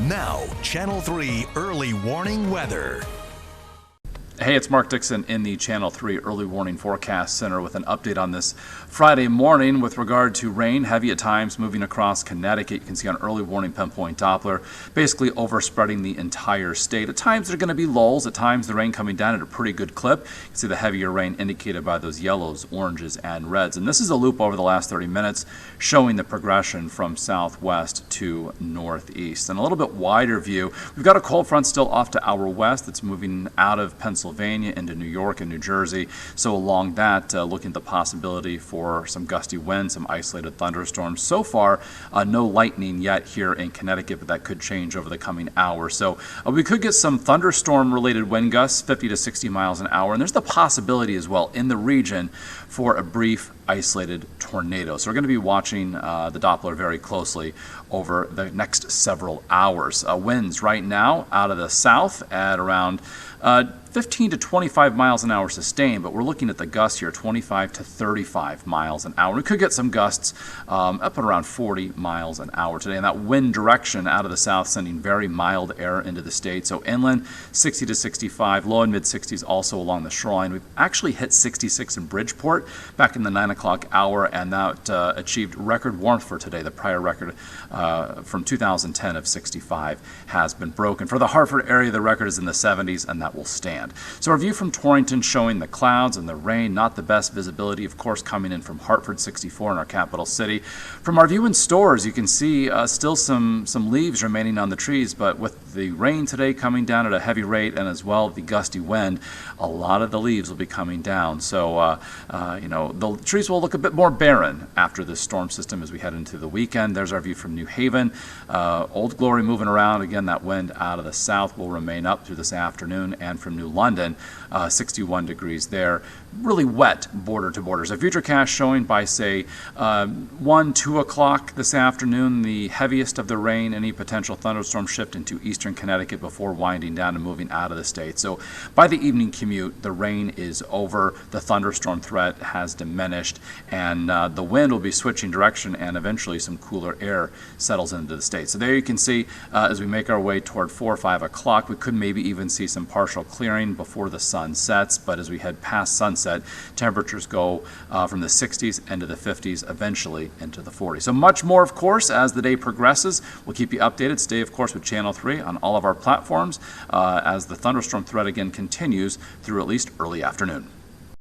Now, Channel 3 early warning weather. Hey, it's Mark Dixon in the Channel 3 Early Warning Forecast Center with an update on this Friday morning with regard to rain, heavy at times moving across Connecticut. You can see on early warning pinpoint Doppler, basically overspreading the entire state. At times there are going to be lulls, at times the rain coming down at a pretty good clip. You can see the heavier rain indicated by those yellows, oranges, and reds. And this is a loop over the last 30 minutes showing the progression from southwest to northeast. And a little bit wider view, we've got a cold front still off to our west that's moving out of Pennsylvania into New York and New Jersey. So along that, looking at the possibility for some gusty winds, some isolated thunderstorms. So far, no lightning yet here in Connecticut, but that could change over the coming hour. So we could get some thunderstorm-related wind gusts, 50 to 60 miles an hour. And there's the possibility as well in the region for a brief isolated tornado. So we're going to be watching the Doppler very closely over the next several hours. Winds right now out of the south at around 15 to 25 miles an hour sustained, but we're looking at the gusts here, 25 to 35 miles an hour. We could get some gusts up at around 40 miles an hour today, and that wind direction out of the south sending very mild air into the state. So inland, 60 to 65, low and mid 60s also along the shoreline. We've actually hit 66 in Bridgeport back in the 9 o'clock hour, and that achieved record warmth for today. The prior record from 2010 of 65 has been broken. For the Hartford area, the record is in the 70s, and that will stand. So our view from Torrington showing the clouds and the rain, not the best visibility, of course, coming in from Hartford 64 in our capital city. From our view in Stores, you can see still some leaves remaining on the trees, but with the rain today coming down at a heavy rate and as well the gusty wind, a lot of the leaves will be coming down. So, the trees will look a bit more barren after this storm system as we head into the weekend. There's our view from New Haven. Old Glory moving around. Again, that wind out of the south will remain up through this afternoon, and from New London, 61 degrees there. Really wet border to border. So FUTURECAST showing by, say, 1, 2 o'clock this afternoon, the heaviest of the rain, any potential thunderstorm shift into eastern Connecticut before winding down and moving out of the state. So by the evening commute, the rain is over, the thunderstorm threat has diminished, and the wind will be switching direction, and eventually some cooler air settles into the state. So there you can see, as we make our way toward 4 or 5 o'clock, we could maybe even see some partial clearing before the sun sets, but as we head past sunset, temperatures go from the 60s into the 50s, eventually into the 40s. So much more, of course, as the day progresses. We'll keep you updated. Stay, of course, with Channel 3 on all of our platforms as the thunderstorm threat again continues through at least early afternoon.